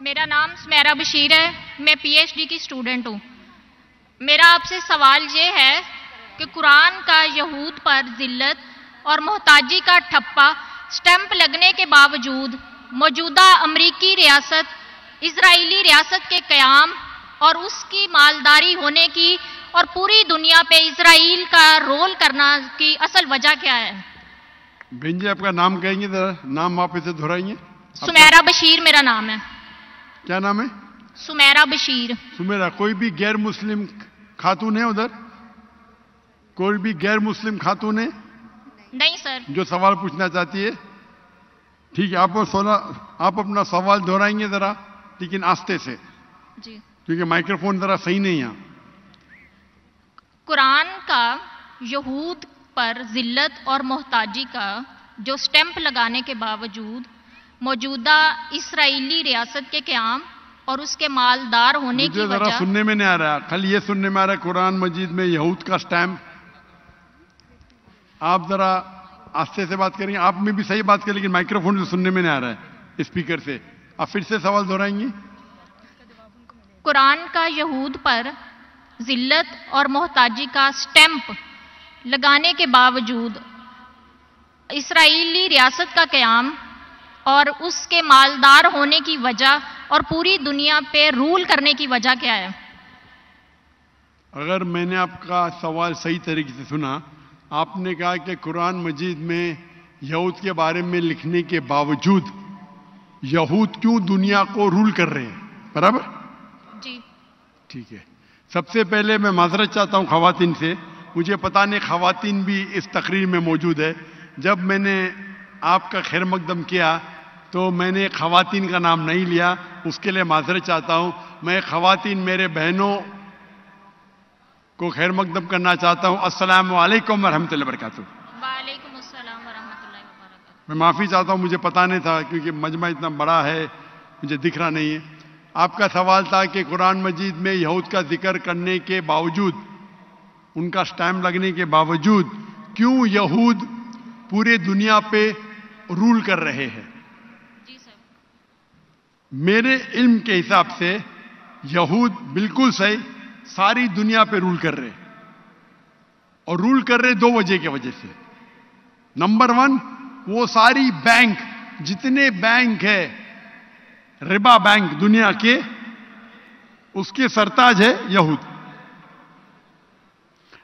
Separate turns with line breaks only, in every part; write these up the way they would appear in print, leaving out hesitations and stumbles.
میرا نام سمیرہ بشیر ہے، میں پی ایچ ڈی کی اسٹوڈنٹ ہوں۔ میرا آپ سے سوال یہ ہے کہ قرآن کا یہود پر ذلت اور محتاجی کا ٹھپا سٹیمپ لگنے کے باوجود موجودہ امریکی ریاست اسرائیلی ریاست کے قیام اور اس کی مالداری ہونے کی اور پوری دنیا پہ اسرائیل کا رول کرنا کی اصل وجہ کیا ہے؟
بہن جی آپ کا نام کہیں گے ذرا، نام آپ اسے دہرائیں گے؟
سمیرہ بشیر میرا نام ہے۔
کیا نام ہے؟
سمیرہ بشیر۔
سمیرہ، کوئی بھی غیر مسلم خاتون ہے ادھر؟ کوئی بھی غیر مسلم خاتون ہے
نہیں سر۔
جو سوال پوچھنا چاہتی ہے؟ ٹھیک ہے، آپ اپنا سوال دہرائیں گے ذرا، لیکن آہستہ سے،
جی۔
کیونکہ مائکروفون ذرا صحیح نہیں ہے۔
قرآن کا یہود پر ذلت اور محتاجی کا جو سٹیمپ لگانے کے باوجود موجودہ اسرائیلی ریاست کے قیام اور اس کے مالدار ہونے کی
مجھے ذرا
وجہ
سننے میں نہیں آ رہا، کل یہ سننے میں آ رہا ہے قرآن مجید میں یہود کا سٹیمپ۔ آپ ذرا آہستہ سے بات کریں گے، آپ میں بھی صحیح بات کریں لیکن مائکروفون سے سننے میں نہیں آ رہا ہے اسپیکر سے۔ آپ پھر سے سوال دہرائیں گے؟
قرآن کا یہود پر ذلت اور محتاجی کا سٹیمپ لگانے کے باوجود اسرائیلی ریاست کا قیام اور اس کے مالدار ہونے کی وجہ اور پوری دنیا پہ رول کرنے کی وجہ کیا ہے؟
اگر میں نے آپ کا سوال صحیح طریقے سے سنا، آپ نے کہا کہ قرآن مجید میں یہود کے بارے میں لکھنے کے باوجود یہود کیوں دنیا کو رول کر رہے ہیں، برابر؟
جی
ٹھیک ہے، سب سے پہلے میں معذرت چاہتا ہوں خواتین سے، مجھے پتہ نہیں خواتین بھی اس تقریر میں موجود ہے۔ جب میں نے آپ کا خیر مقدم کیا تو میں نے خواتین کا نام نہیں لیا، اس کے لیے معذرت چاہتا ہوں۔ میں خواتین میرے بہنوں کو خیر مقدم کرنا چاہتا ہوں۔ السلام علیکم ورحمۃ اللہ وبرکاتہ۔
وعلیکم السلام ورحمۃ اللہ وبرکاتہ۔
میں معافی چاہتا ہوں، مجھے پتہ نہیں تھا کیونکہ مجمع اتنا بڑا ہے، مجھے دکھ رہا نہیں ہے۔ آپ کا سوال تھا کہ قرآن مجید میں یہود کا ذکر کرنے کے باوجود، ان کا سٹیمپ لگنے کے باوجود کیوں یہود پورے دنیا پہ رول کر رہے ہیں؟
جی سر۔
میرے علم کے حساب سے یہود بالکل صحیح ساری دنیا پہ رول کر رہے، اور رول کر رہے دو وجہ کی وجہ سے۔ نمبر 1، وہ ساری بینک، جتنے بینک ہے ربا بینک دنیا کے، اس کے سرتاج ہے یہود۔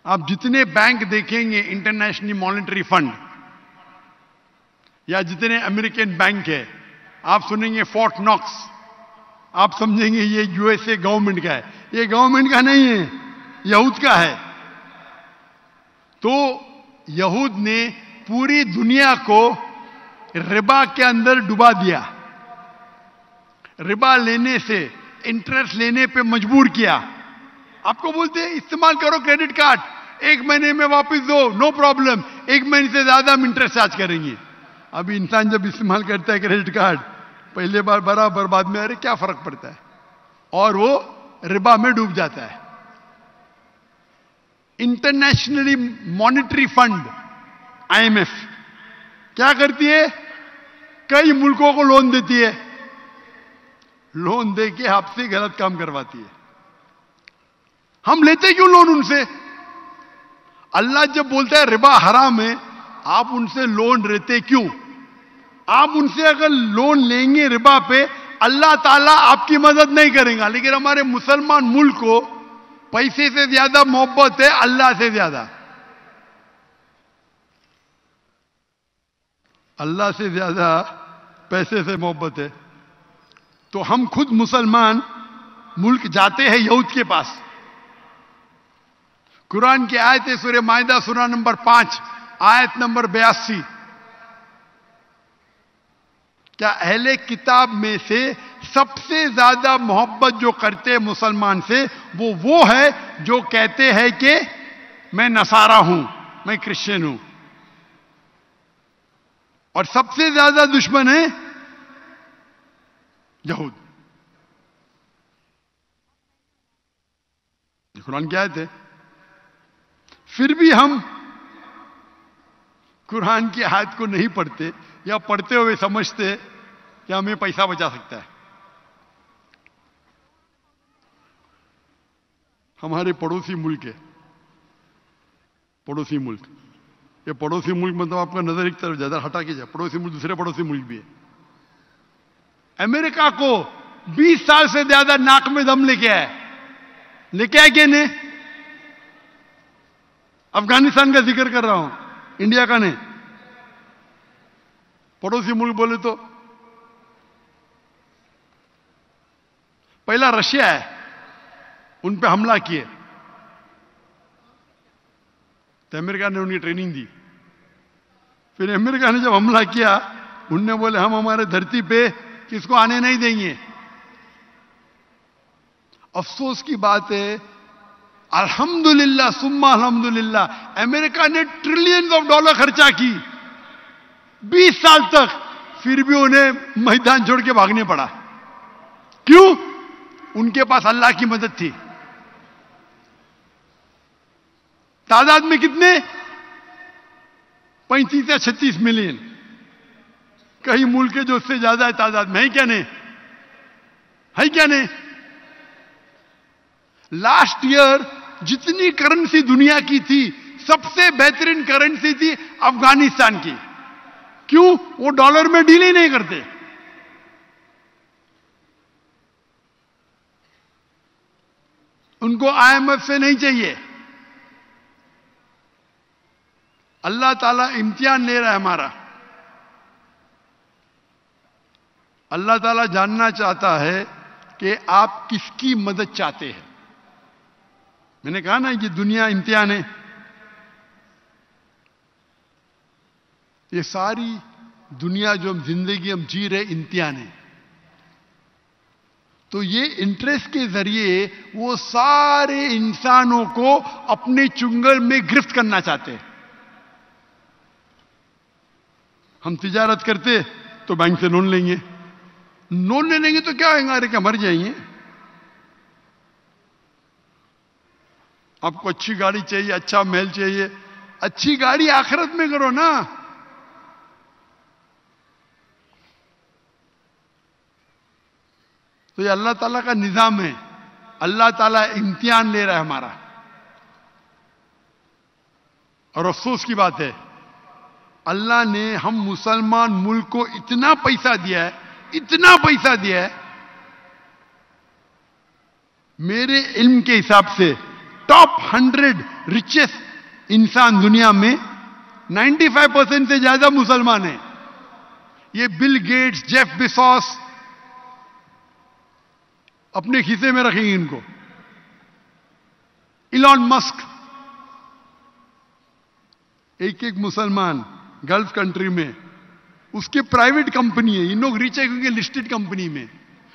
آپ جتنے بینک دیکھیں گے، انٹرنیشنل مانیٹری فنڈ یا جتنے امریکن بینک ہے، آپ سنیں گے فورٹ ناکس، آپ سمجھیں گے یہ یو ایس اے گورنمنٹ کا ہے۔ یہ گورنمنٹ کا نہیں ہے، یہود کا ہے۔ تو یہود نے پوری دنیا کو ربا کے اندر ڈبا دیا، ربا لینے سے، انٹرسٹ لینے پہ مجبور کیا۔ آپ کو بولتے ہیں استعمال کرو کریڈٹ کارڈ، 1 مہینے میں واپس دو، نو پرابلم، 1 مہینے سے زیادہ ہم انٹرسٹ چارج کریں گے۔ ابھی انسان جب استعمال کرتا ہے کریڈٹ کارڈ، پہلے بار برابر، بعد میں ارے کیا فرق پڑتا ہے، اور وہ ربا میں ڈوب جاتا ہے۔ انٹرنیشنلی مانیٹری فنڈ IMF کیا کرتی ہے؟ کئی ملکوں کو لون دیتی ہے، لون دے کے آپ سے غلط کام کرواتی ہے۔ ہم لیتے کیوں لون ان سے؟ اللہ جب بولتا ہے ربا حرام ہے، آپ ان سے لون لیتے کیوں؟ آپ ان سے اگر لون لیں گے ربا پہ، اللہ تعالیٰ آپ کی مدد نہیں کرے گا۔ لیکن ہمارے مسلمان ملک کو پیسے سے زیادہ محبت ہے اللہ سے زیادہ، اللہ سے زیادہ پیسے سے محبت ہے۔ تو ہم خود مسلمان ملک جاتے ہیں یہود کے پاس۔ قرآن کی آیت ہے سورہ مائدہ سورہ نمبر 5 آیت نمبر 82۔ کیا اہل کتاب میں سے سب سے زیادہ محبت جو کرتے مسلمان سے وہ ہے جو کہتے ہیں کہ میں نصارہ ہوں، میں کرسچن ہوں، اور سب سے زیادہ دشمن ہے یہود۔ قرآن کی آیت ہے۔ پھر بھی ہم قرآن کی آیت کو نہیں پڑھتے، یا پڑھتے ہوئے سمجھتے کہ ہمیں پیسہ بچا سکتا ہے۔ ہمارے پڑوسی ملک ہے. پڑوسی ملک, یہ پڑوسی ملک مطلب آپ کا نظر ایک طرف زیادہ ہٹا کے جائے, پڑوسی ملک دوسرے پڑوسی ملک بھی ہے. امریکہ کو 20 سال سے زیادہ ناک میں دم لے کے آئے, لے کے آئے کہ نہیں؟ افغانستان کا ذکر کر رہا ہوں, انڈیا کا نہیں. پڑوسی ملک بولے تو پہلا رشیا ہے, ان پہ حملہ کیے تو امریکہ نے ان کی ٹریننگ دی. پھر امریکہ نے جب حملہ کیا, ان نے بولے ہم ہمارے دھرتی پہ کس کو آنے نہیں دیں گے. افسوس کی بات ہے, الحمدللہ ثم الحمدللہ, امریکہ نے ٹریلینز آف ڈالر خرچہ کی 20 سال تک, پھر بھی انہیں میدان چھوڑ کے بھاگنے پڑا. کیوں؟ ان کے پاس اللہ کی مدد تھی. تعداد میں کتنے؟ 35 یا 36 ملین. کئی ملک جو اس سے زیادہ ہے تعداد میں, ہے کیا نہیں؟ ہے کیا نہیں؟ لاسٹ ایئر جتنی کرنسی دنیا کی تھی, سب سے بہترین کرنسی تھی افغانستان کی. کیوں؟ وہ ڈالر میں ڈیل ہی نہیں کرتے. ان کو IMF سے نہیں چاہیے. اللہ تعالیٰ امتحان لے رہا ہے ہمارا. اللہ تعالیٰ جاننا چاہتا ہے کہ آپ کس کی مدد چاہتے ہیں. میں نے کہا نا یہ دنیا امتحان ہے. یہ ساری دنیا جو ہم زندگی ہم جی رہے امتحان ہے. تو یہ انٹرسٹ کے ذریعے وہ سارے انسانوں کو اپنے چنگل میں گرفت کرنا چاہتے ہیں. ہم تجارت کرتے تو بینک سے لون لیں گے, لون لے لیں گے تو کیا ہوئے گا؟ ارے کیا مر جائیں گے. آپ کو اچھی گاڑی چاہیے, اچھا محل چاہیے, اچھی گاڑی آخرت میں کرو نا. تو یہ اللہ تعالیٰ کا نظام ہے. اللہ تعالیٰ امتحان لے رہا ہے ہمارا. اور افسوس کی بات ہے, اللہ نے ہم مسلمان ملک کو اتنا پیسہ دیا ہے, اتنا پیسہ دیا ہے. میرے علم کے حساب سے ٹاپ 100 ریچسٹ انسان دنیا میں 95% سے زیادہ مسلمان ہیں. یہ بل گیٹس, جیف بیزوس اپنے کھیسے میں رکھیں گے ان کو. ایلان مسک, ایک ایک مسلمان گلف کنٹری میں, اس کے پرائیویٹ کمپنی ہے. ان لوگ ریچ ہے کیونکہ لسٹڈ کمپنی میں.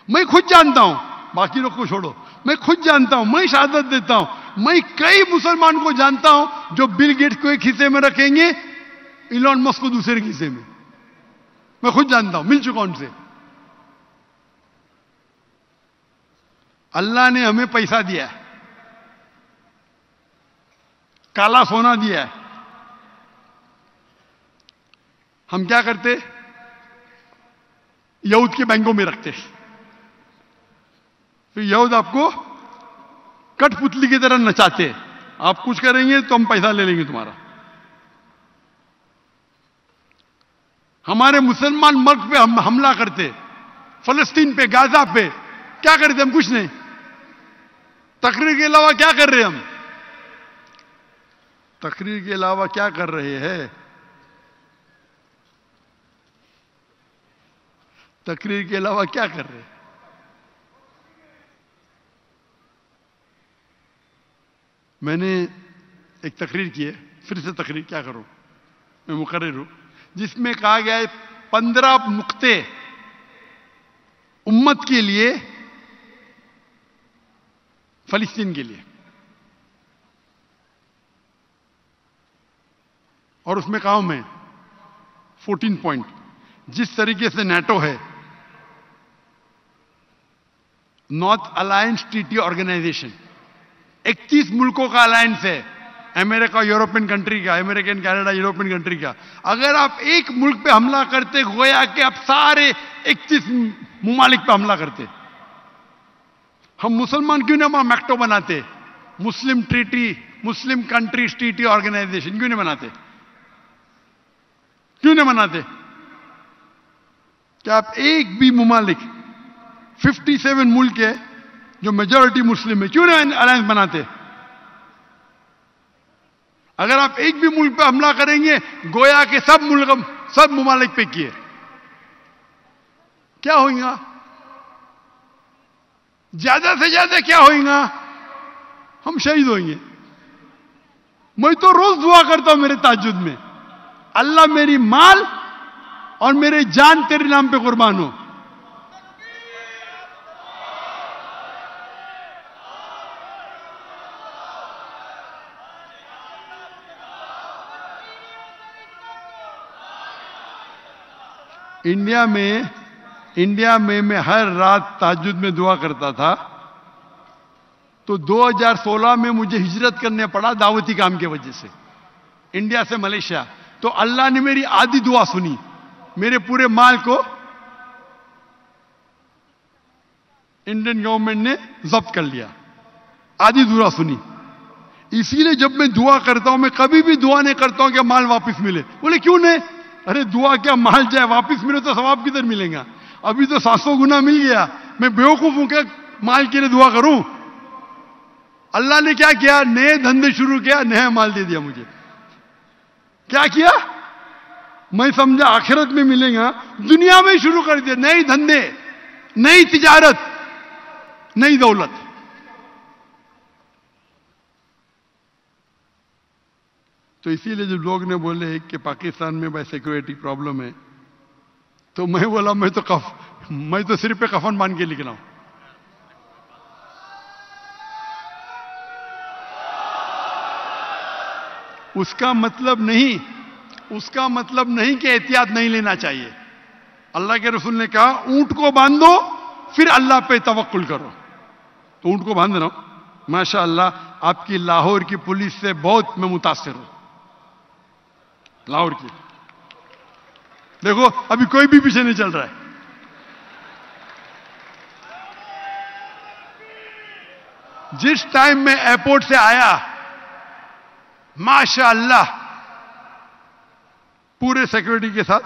میں خود جانتا ہوں, باقی لوگ کو چھوڑو, میں خود جانتا ہوں, میں شہادت دیتا ہوں, میں کئی مسلمان کو جانتا ہوں جو بل گیٹس کو ایک حصے میں رکھیں گے, ایلان مسک کو دوسرے حصے میں. میں خود جانتا ہوں, مل چکا ان سے. اللہ نے ہمیں پیسہ دیا ہے, کالا سونا دیا ہے. ہم کیا کرتے؟ یہود کے بینکوں میں رکھتے. پھر یہود آپ کو کٹ پتلی کی طرح نچاتے. آپ کچھ کریں گے تو ہم پیسہ لے لیں گے تمہارا. ہمارے مسلمان ملک پہ ہم حملہ کرتے, فلسطین پہ, غزہ پہ. کیا کرتے ہم؟ کچھ نہیں. تقریر کے علاوہ کیا کر رہے ہم؟ تقریر کے علاوہ کیا کر رہے ہیں؟ تقریر کے علاوہ کیا کر رہے ہیں؟ میں نے ایک تقریر کی ہے, پھر سے تقریر کیا کروں, میں مقرر ہوں, جس میں کہا گیا ہے 15 نقطے امت کے لیے, فلسطین کے لیے. اور اس میں کہا ہوں میں 14 پوائنٹ. جس طریقے سے نیٹو ہے, نارتھ الائنس ٹریٹی آرگنائزیشن, 31 ملکوں کا الائنس ہے, امریکہ یورپین کنٹری کا, امریکن کینیڈا یورپین کنٹری کا. اگر آپ ایک ملک پہ حملہ کرتے, گویا کہ آپ سارے 31 ممالک پہ حملہ کرتے. ہم مسلمان کیوں نہ میکٹو بناتے, مسلم ٹریٹی، مسلم کنٹریز ٹریٹی آرگنائزیشن کیوں نہیں بناتے؟ کیوں نہیں بناتے؟ کہ آپ ایک بھی ممالک 57 ملک ہے جو میجورٹی مسلم ہے، کیوں نہیں الائنس بناتے؟ اگر آپ ایک بھی ملک پہ حملہ کریں گے گویا کہ سب ممالک پہ کیے، کیا ہوئیں گا؟ زیادہ سے زیادہ کیا ہوئیں گا؟ ہم شہید ہوئیں گے۔ میں تو روز دعا کرتا ہوں میرے تہجد میں، اللہ میری مال اور میرے جان تیرے نام پہ قربان ہو۔ انڈیا میں میں ہر رات تہجد میں دعا کرتا تھا، تو 2016 میں مجھے ہجرت کرنے پڑا دعوتی کام کی وجہ سے، انڈیا سے ملیشیا۔ تو اللہ نے میری آدھی دعا سنی، میرے پورے مال کو انڈین گورنمنٹ نے ضبط کر لیا، آدھی دعا سنی۔ اسی لیے جب میں دعا کرتا ہوں، میں کبھی بھی دعا نہیں کرتا ہوں کہ مال واپس ملے۔ بولے کیوں نہیں؟ ارے دعا کیا مال جائے واپس ملے تو ثواب کدھر ملے گا؟ ابھی تو 700 گنا مل گیا، میں بیوقوف ہوں کہ مال کے لیے دعا کروں؟ اللہ نے کیا کیا؟ نئے دھندے شروع کیا، نیا مال دے دیا مجھے۔ کیا کیا؟ میں سمجھا آخرت میں ملے گا، دنیا میں شروع کر دیا، نئے دھندے، نئی تجارت، نئی دولت۔ تو اسی لیے جب لوگ نے بولے کہ پاکستان میں بھائی سیکورٹی پرابلم ہے، تو میں بولا میں تو صرف پہ کفن باندھ کے نکلا ہوں۔ اس کا مطلب نہیں کہ احتیاط نہیں لینا چاہیے۔ اللہ کے رسول نے کہا اونٹ کو باندھو پھر اللہ پہ توکل کرو، تو اونٹ کو باندھ رہا ہوں۔ ماشاء اللہ آپ کی لاہور کی پولیس سے بہت میں متاثر ہوں، لاہور کی۔ دیکھو ابھی کوئی بھی پیچھے نہیں چل رہا ہے۔ جس ٹائم میں ایئرپورٹ سے آیا ماشاء اللہ پورے سیکورٹی کے ساتھ،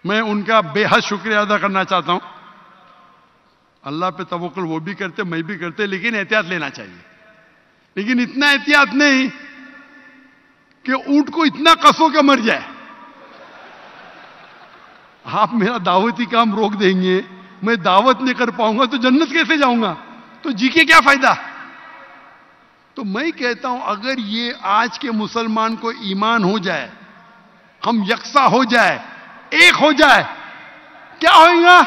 میں ان کا بے حد شکریہ ادا کرنا چاہتا ہوں۔ اللہ پہ توکل وہ بھی کرتے، میں بھی کرتے، لیکن احتیاط لینا چاہیے۔ لیکن اتنا احتیاط نہیں کہ اونٹ کو اتنا کسو کہ مر جائے۔ آپ میرا دعوتی کام روک دیں گے، میں دعوت نہیں کر پاؤں گا تو جنت کیسے جاؤں گا؟ تو جی کے کیا فائدہ؟ تو میں کہتا ہوں اگر یہ آج کے مسلمان کو ایمان ہو جائے، ہم یکساں ہو جائے، ایک ہو جائے، کیا ہوئیں گا؟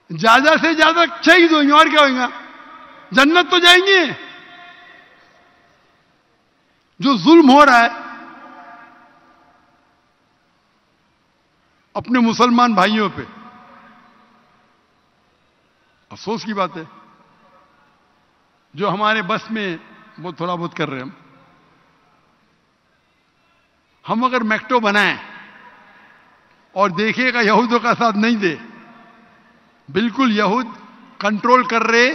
زیادہ سے زیادہ شہید ہوئیں گے، اور کیا ہوئیں گا؟ جنت تو جائیں گے۔ جو ظلم ہو رہا ہے اپنے مسلمان بھائیوں پہ، افسوس کی بات ہے، جو ہمارے بس میں وہ تھوڑا بہت کر رہے ہیں۔ ہم اگر میکٹو بنائیں اور دیکھے گا یہودوں کا ساتھ نہیں دے، بالکل یہود کنٹرول کر رہے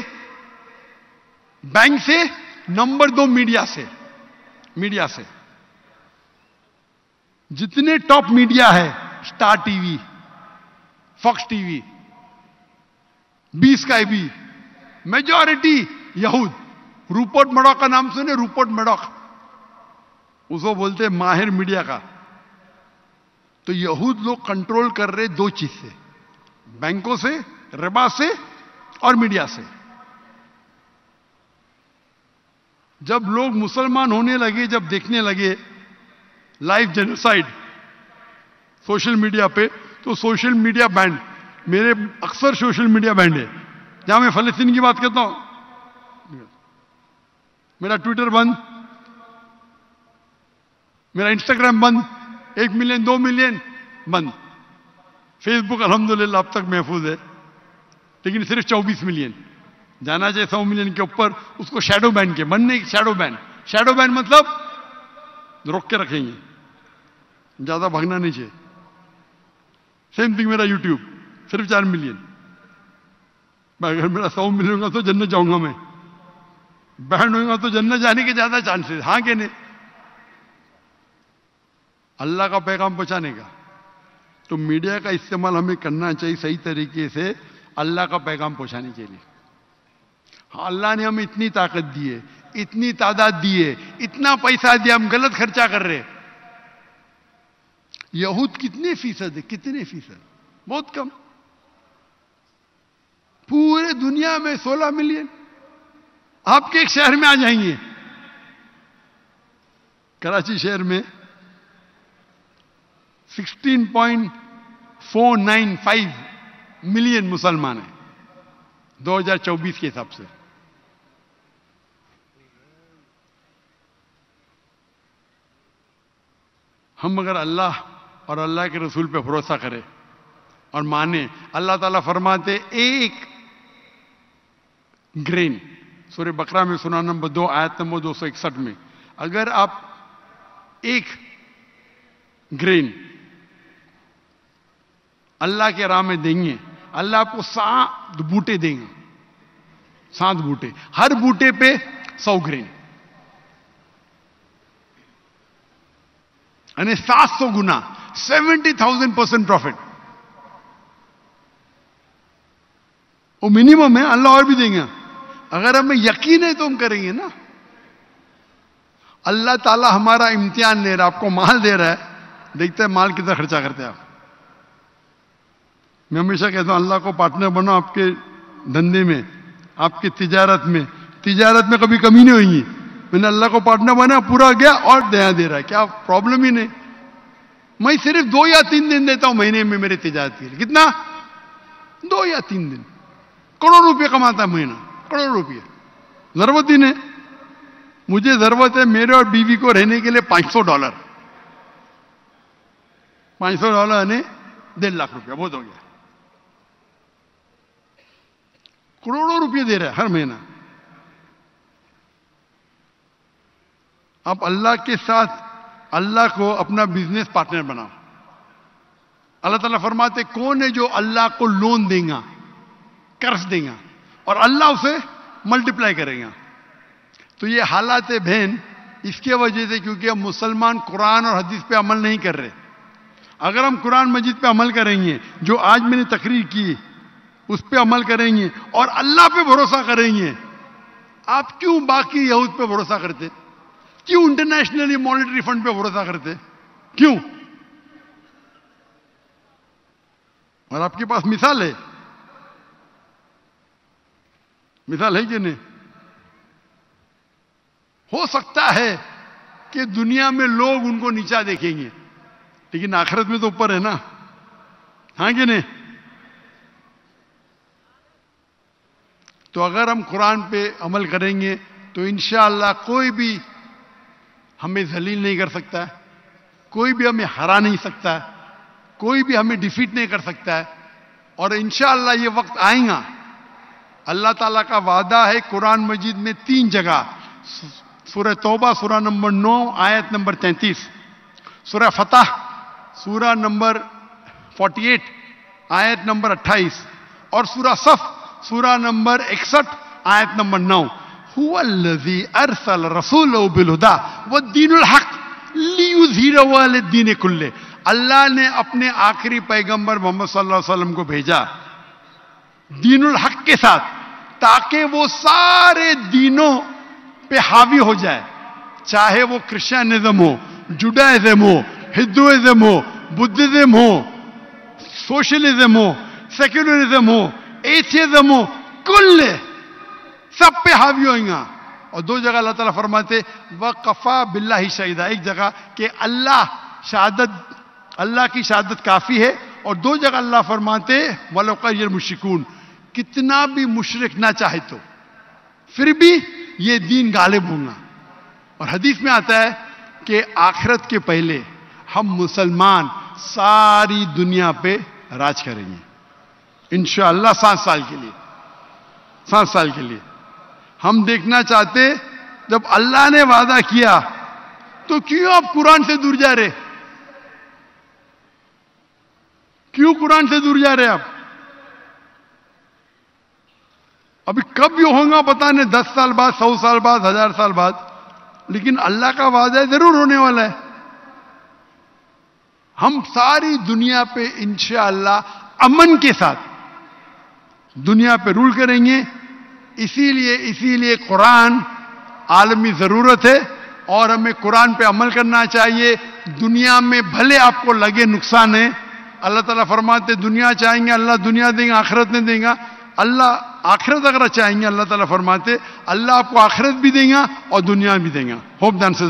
بینک سے، نمبر 2 میڈیا سے جتنے ٹاپ میڈیا ہے، اسٹار ٹی وی، فاکس ٹی وی، اسکائی بی، میجورٹی یہود۔ روپرٹ مرڈاک کا نام سنے؟ روپرٹ مرڈاک، اس کو بولتے ہیں ماہر میڈیا کا۔ تو یہود لوگ کنٹرول کر رہے 2 چیز سے، بینکوں سے، ربا سے اور میڈیا سے۔ جب لوگ مسلمان ہونے لگے، جب دیکھنے لگے لائف جینوسائیڈ سوشل میڈیا پہ، تو سوشل میڈیا بینڈ، میرے اکثر سوشل میڈیا بینڈ ہے۔ جہاں میں فلسطین کی بات کرتا ہوں میرا ٹویٹر بند، میرا انسٹاگرام بند، 1 ملین 2 ملین بند۔ فیس بک الحمدللہ اب تک محفوظ ہے، لیکن صرف 24 ملین، جانا چاہیے 100 ملین کے اوپر۔ اس کو شیڈو بین کے بند نہیں، شیڈو بین مطلب روک کے رکھیں گے، زیادہ بھاگنا نہیں چاہیے۔ سیم تھنگ میرا یوٹیوب، صرف 4 ملین۔ اگر میرا 100 ملے گا تو جنت جاؤں گا میں, بینڈ ہوئے گا تو جنت جانے کے زیادہ چانسز, ہاں کہ نہیں؟ اللہ کا پیغام پہنچانے کا. تو میڈیا کا استعمال ہمیں کرنا چاہیے صحیح طریقے سے اللہ کا پیغام پہنچانے کے لیے. ہاں, اللہ نے ہمیں اتنی طاقت دی ہے, اتنی تعداد دی ہے, اتنا پیسہ دیا, ہم غلط خرچہ کر رہے. یہود کتنے فیصد ہے؟ کتنے فیصد؟ بہت کم. پورے دنیا میں 16 ملین. آپ کے ایک شہر میں آ جائیں گے, کراچی شہر میں 16.495 ملین مسلمان ہیں 2024 کے حساب سے. ہم اگر اللہ اور اللہ کے رسول پہ بھروسہ کریں اور مانے, اللہ تعالیٰ فرماتے ایک گرین, سورہ بقرہ میں سورہ نمبر 2 آیت نمبر 261 میں, اگر آپ ایک گرین اللہ کے راہ میں دیں گے, اللہ آپ کو 7 بوٹے دیں گے. 7 بوٹے, ہر بوٹے پہ 100 گرین, یعنی 700 گنا, 70,000% پروفٹ. وہ منیمم ہے, اللہ اور بھی دیں گے. اگر ہمیں یقین ہے تو ہم کریں گے نا. اللہ تعالیٰ ہمارا امتحان لے رہا ہے, آپ کو مال دے رہا ہے, دیکھتے ہیں مال کتنا خرچہ کرتے ہیں آپ. میں ہمیشہ کہتا ہوں اللہ کو پارٹنر بنو آپ کے دھندے میں, آپ کی تجارت میں. تجارت میں کبھی کمی نہیں ہوئی. میں نے اللہ کو پارٹنر بنا, پورا گیا اور دیا دے رہا ہے, کیا پرابلم ہی نہیں. میں صرف 2 یا 3 دن دیتا ہوں مہینے میں میری تجارت کے لیے. کتنا؟ 2 یا 3 دن. کروڑ روپے کماتا ہے مہینہ, کروڑ روپے. ضرورت ہی نہیں. مجھے ضرورت ہے میرے اور بیوی کو رہنے کے لیے $500. $500 یعنی 1.5 لاکھ روپیہ, بہت ہو گیا. کروڑوں روپے دے رہے ہیں ہر مہینہ. آپ اللہ کے ساتھ اللہ کو اپنا بزنس پارٹنر بناؤ. اللہ تعالیٰ فرماتے کون ہے جو اللہ کو لون دے گا, قرض دے گا, اور اللہ اسے ملٹیپلائی کرے گا. تو یہ حالات ہے بہن اس کی وجہ سے کیونکہ ہم مسلمان قرآن اور حدیث پہ عمل نہیں کر رہے. اگر ہم قرآن مجید پہ عمل کریں گے, جو آج میں نے تقریر کی اس پہ عمل کریں گے اور اللہ پہ بھروسہ کریں گے. آپ کیوں باقی یہود پہ بھروسہ کرتے؟ کیوں انٹرنیشنلی مانیٹری فنڈ پہ بھروسہ کرتے؟ کیوں؟ اور آپ کے پاس مثال ہے, مثال ہے کہ نہیں؟ ہو سکتا ہے کہ دنیا میں لوگ ان کو نیچا دیکھیں گے, لیکن آخرت میں تو اوپر ہے نا, ہاں کہ نہیں؟ تو اگر ہم قرآن پہ عمل کریں گے تو انشاءاللہ کوئی بھی ہمیں ذلیل نہیں کر سکتا ہے, کوئی بھی ہمیں ہرا نہیں سکتا ہے, کوئی بھی ہمیں ڈیفیٹ نہیں کر سکتا ہے. اور انشاءاللہ یہ وقت آئے گا. اللہ تعالیٰ کا وعدہ ہے قرآن مجید میں 3 جگہ, سورہ توبہ سورہ نمبر 9 آیت نمبر 33, سورہ فتح سورہ نمبر 48 آیت نمبر 28, اور سورہ صف سورہ نمبر 61 آیت نمبر 9. هو الذی ارسل رسولہ بالہدی والدین الحق لیظہرہ علی الدین کلہ. اللہ نے اپنے آخری پیغمبر محمد صلی اللہ علیہ وسلم کو بھیجا دین الحق کے ساتھ تاکہ وہ سارے دینوں پہ حاوی ہو جائے, چاہے وہ کرسچنزم ہو, جوڈائزم ہو, ہندوازم ہو, بدھزم ہو, سوشلزم ہو, سیکولرزم ہو, ایتھیزم ہو, کل سب پہ حاوی ہوئیں گا. اور 2 جگہ اللہ تعالیٰ فرماتے وَقَفَا بِاللَّهِ شَهِيدًا, ایک جگہ کہ اللہ کی شہادت کافی ہے, اور 2 جگہ اللہ فرماتے وَلَوْ قَرِّ الْمُشْرِكُونَ, کتنا بھی مشرک نہ چاہے تو پھر بھی یہ دین غالب ہوں گا. اور حدیث میں آتا ہے کہ آخرت کے پہلے ہم مسلمان ساری دنیا پہ راج کریں گے انشاءاللہ 7 سال کے لیے. 7 سال کے لیے ہم دیکھنا چاہتے, جب اللہ نے وعدہ کیا تو کیوں آپ قرآن سے دور جا رہے؟ کیوں قرآن سے دور جا رہے آپ؟ ابھی کب یہ ہوگا پتہ نہیں، 10 سال بعد، 100 سال بعد، 1000 سال بعد، لیکن اللہ کا وعدہ ہے ضرور ہونے والا ہے. ہم ساری دنیا پہ انشاءاللہ امن کے ساتھ دنیا پہ رول کریں گے. اسی لیے قرآن عالمی ضرورت ہے اور ہمیں قرآن پہ عمل کرنا چاہیے. دنیا میں بھلے آپ کو لگے نقصان ہے، اللہ تعالیٰ فرماتے دنیا چاہیں گے اللہ دنیا دیں گا، آخرت نہیں دیں گا. اللہ آخرت اگر چاہیں گے اللہ تعالیٰ فرماتے اللہ آپ کو آخرت بھی دیں گا اور دنیا بھی دیں گا. ہوپ دان سے